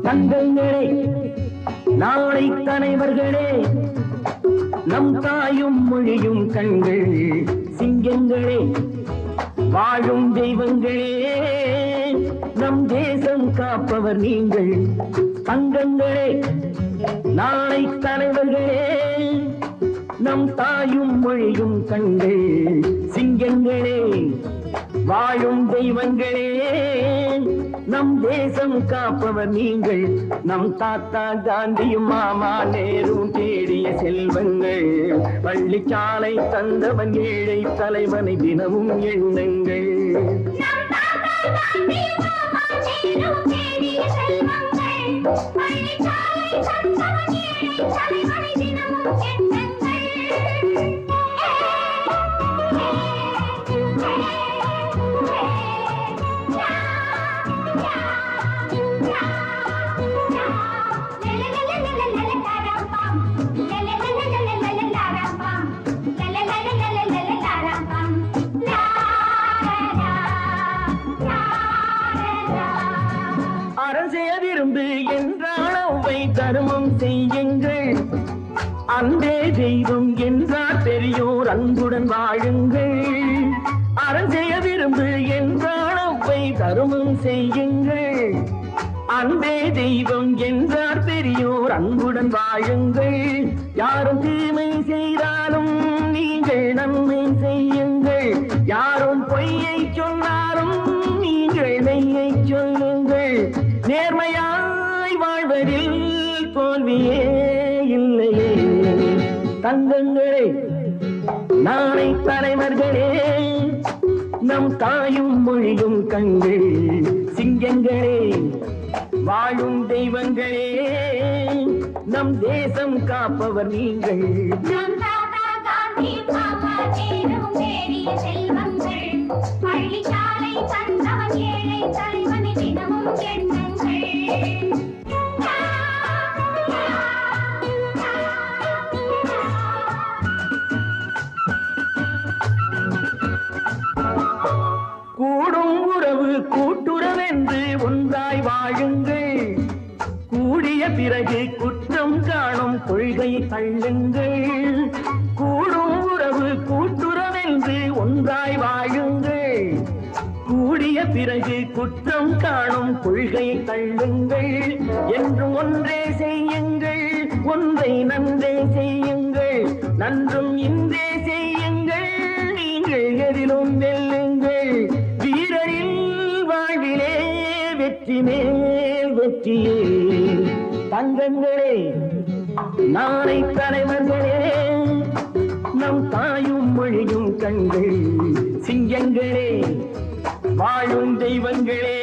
தங்கங்களே, நாளை தலைவர்களே, நம் தாயும் மொழியும் கண்கள் சிங்கங்களே, வாழும் தெய்வங்களே, நம் தேசம் காப்பவர் நீங்கள். தங்கங்களே, நாளை தலைவர்களே, நம் தாயும் மொழியும் கண்கள் சிங்கங்களே, வாழும் தெய்வங்களே, நம் தேசம் காப்பவர் நீங்கள். நம் தாத்தா காந்தியும் மாமா நேரும் தேடிய செல்வங்கள், பள்ளிச்சாலை தந்தவன் ஏழை தலைவனை தினமும் எண்ணுங்கள். அரசே விரும்பு என்றால் அவை தர்மம் செய்யுங்கள், அன்பே தெய்வம் என்றால் பெரியோர் அன்புடன் வாழுங்கள். அரசே விரும்பு என்றால் அவை தர்மம் செய்யுங்கள், அன்பே தெய்வம் என்றார் பெரியோர் அன்புடன் வாழுங்கள். யாரும் தீமை செய்தாலும் நீங்கள் நன்மை செய்யுங்கள், யாரும் பொய்யை சொன்னாலும் நீங்கள் மெய்யை சொல்லுங்கள். நேர்மையாய் வாழ்வதில் தோல்வியே இல்லையே. தங்கங்களே, நாளை தலைவர்களே, நம் தாயும் மொழியும் கண்கள் சிங்கங்களே, வாழும் தெய்வங்களே, நம் தேசம் காப்பவர் நீங்கள். பள்ளிச்சாலை தந்தவன் ஏழை தலைவனை தினமும் எண்ணுங்கள். கூடும் உறவு கூட்டுறவென்று ஒன்றாய் வாழுங்கள், கூடிய பிறகு குற்றம் காணும் கொள்கை தள்ளுங்கள். கூடும் உறவு கூட்டுறவென்று ஒன்றாய் வாழுங்கள், கூடிய பிறகு குற்றம் காணும் கொள்கை தள்ளுங்கள். என்றும் ஒன்றே செய்யுங்கள், ஒன்றை நன்றே செய்யுங்கள், நன்றும் இன்றே செய்யுங்கள், நீங்கள் எதிலும் வெல்லுங்கள். வீரரின் வாழ்விலே வெற்றி மேல் வெற்றியே. தங்கங்களே, நாளை தலைவர்களே, நம் தாயும் மொழியும் கண்கள் சிங்கங்களே, வாழும் தெய்வங்களே,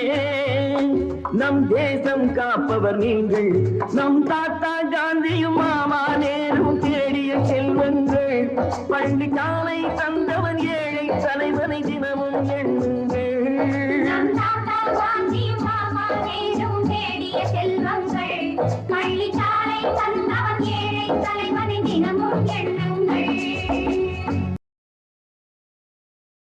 நம் தேசம் காப்பவர் நீங்கள். நம் தாத்தா காந்தியும் மாமா நேரும் தேடிய செல்வங்கள், பள்ளிச்சாலை தந்தவன் ஏழை தலைவனை தினமும் எண்ணுங்கள். நம் தாத்தா காந்தியும் மாமா நேரும் தேடிய செல்வங்கள்.